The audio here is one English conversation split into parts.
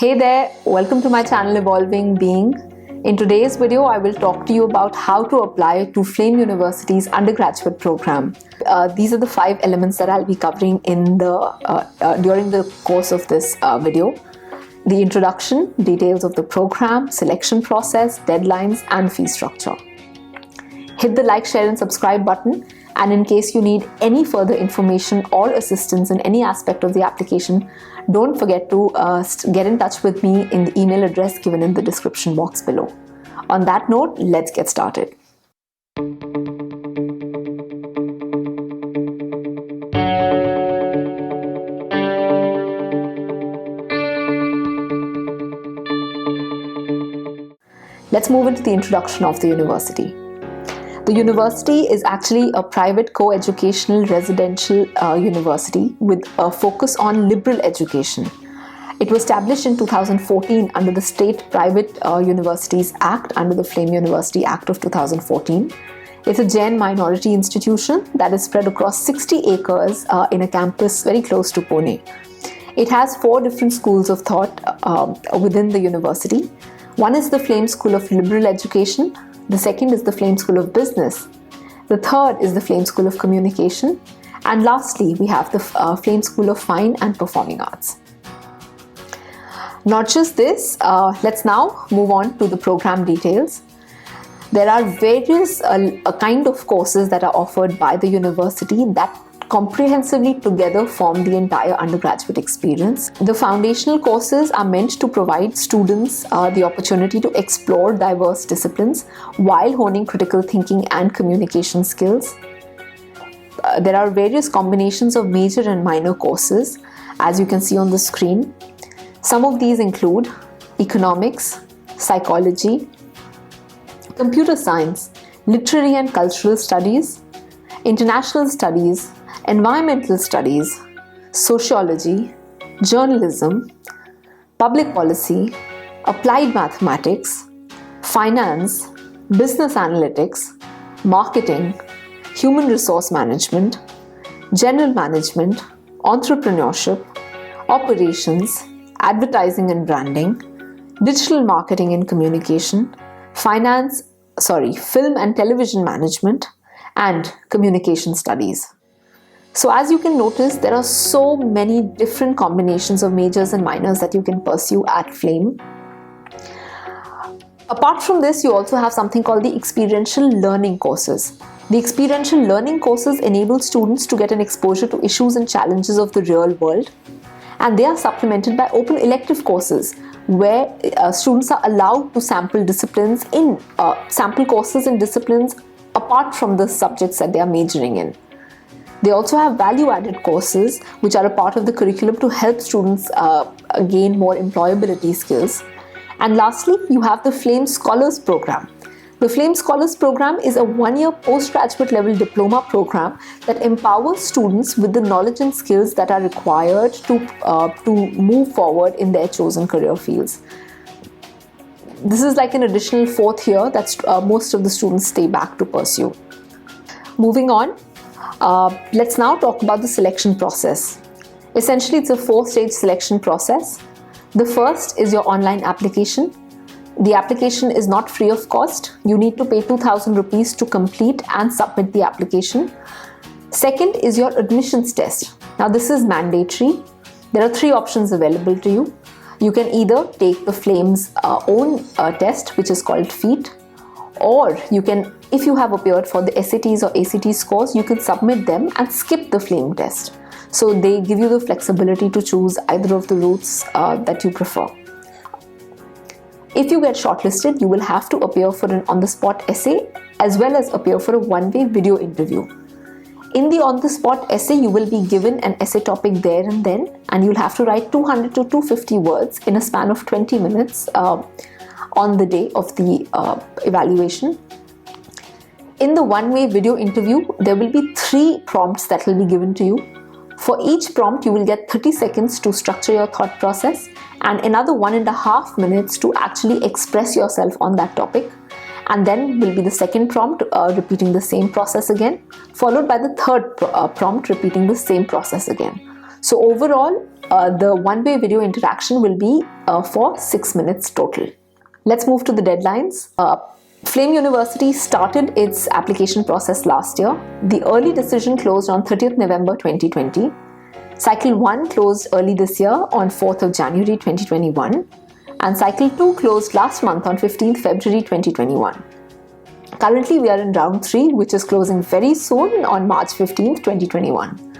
Hey there, welcome to my channel Evolving Being. In today's video, I will talk to you about how to apply to Flame University's undergraduate program. These are the 5 elements that I'll be covering in during the course of this video. The introduction, details of the program, selection process, deadlines, and fee structure. Hit the like, share, and subscribe button. And in case you need any further information or assistance in any aspect of the application, don't forget to get in touch with me in the email address given in the description box below. On that note, let's get started. Let's move into the introduction of the university. The university is actually a private co-educational residential university with a focus on liberal education. It was established in 2014 under the State Private Universities Act, under the Flame University Act of 2014. It's a Jain minority institution that is spread across 60 acres in a campus very close to Pune. It has 4 different schools of thought within the university. One is the Flame School of Liberal Education. The second is the Flame School of Business. The third is the Flame School of Communication. And lastly, we have the Flame School of Fine and Performing Arts. Not just this, let's now move on to the program details. There are various kind of courses that are offered by the university that comprehensively together form the entire undergraduate experience. The foundational courses are meant to provide students the opportunity to explore diverse disciplines while honing critical thinking and communication skills. There are various combinations of major and minor courses, as you can see on the screen. Some of these include economics, psychology, computer science, literary and cultural studies, international studies, environmental studies, sociology, journalism, public policy, applied mathematics, finance, business analytics, marketing, human resource management, general management, entrepreneurship, operations, advertising and branding, digital marketing and communication, film and television management, and communication studies. So as you can notice, there are so many different combinations of majors and minors that you can pursue at Flame. Apart from this, you also have something called the experiential learning courses. The experiential learning courses enable students to get an exposure to issues and challenges of the real world. And they are supplemented by open elective courses where students are allowed to sample courses in disciplines apart from the subjects that they are majoring in. They also have value-added courses which are a part of the curriculum to help students gain more employability skills. And lastly, you have the Flame Scholars Program. The Flame Scholars Program is a 1-year postgraduate level diploma program that empowers students with the knowledge and skills that are required to move forward in their chosen career fields. This is like an additional 4th year that most of the students stay back to pursue. Moving on. Let's now talk about the selection process. Essentially, it's a 4-stage selection process. The first is your online application. The application is not free of cost. You need to pay 2,000 rupees to complete and submit the application. Second is your admissions test. Now, this is mandatory. There are 3 options available to you. You can either take the Flame's own test, which is called FEAT, or you can, if you have appeared for the SATs or ACT scores, you can submit them and skip the Flame test. So they give you the flexibility to choose either of the routes that you prefer. If you get shortlisted, you will have to appear for an on-the-spot essay as well as appear for a one-way video interview. In the on-the-spot essay, you will be given an essay topic there and then, and you'll have to write 200 to 250 words in a span of 20 minutes on the day of the evaluation. In the one-way video interview, there will be 3 prompts that will be given to you. For each prompt, you will get 30 seconds to structure your thought process and another 1.5 minutes to actually express yourself on that topic. And then will be the second prompt repeating the same process again, followed by the third prompt repeating the same process again. So overall, the one-way video interaction will be for 6 minutes total. Let's move to the deadlines. Flame University started its application process last year. The early decision closed on 30th November 2020. Cycle 1 closed early this year on 4th of January 2021. And Cycle 2 closed last month on 15th February 2021. Currently, we are in round 3, which is closing very soon on March 15th, 2021.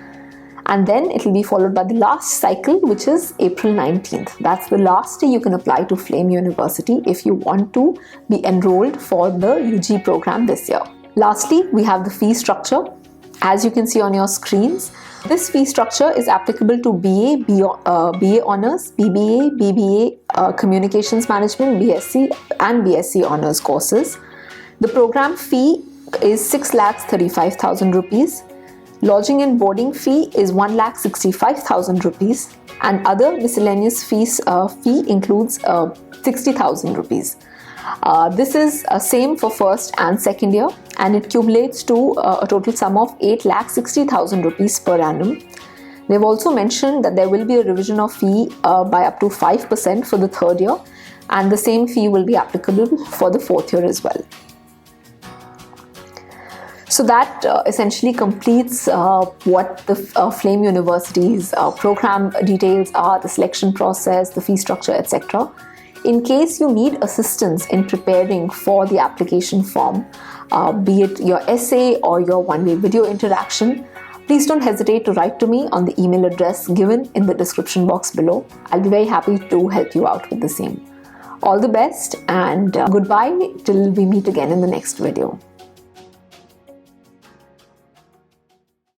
And then it will be followed by the last cycle, which is April 19th. That's the last day you can apply to Flame University if you want to be enrolled for the UG program this year. Lastly, we have the fee structure. As you can see on your screens, this fee structure is applicable to BA, BA Honours, BBA, BBA, Communications Management, BSc and BSc Honours courses. The program fee is 6,35,000 rupees. Lodging and boarding fee is 1,65,000 rupees, and other miscellaneous fee includes 60,000 rupees. This is same for first and second year, and it cumulates to a total sum of 8,60,000 rupees per annum. They've also mentioned that there will be a revision of fee by up to 5% for the third year, and the same fee will be applicable for the fourth year as well. So that essentially completes what the Flame University's program details are, the selection process, the fee structure, etc. In case you need assistance in preparing for the application form, be it your essay or your one-way video interaction, please don't hesitate to write to me on the email address given in the description box below. I'll be very happy to help you out with the same. All the best, and goodbye till we meet again in the next video.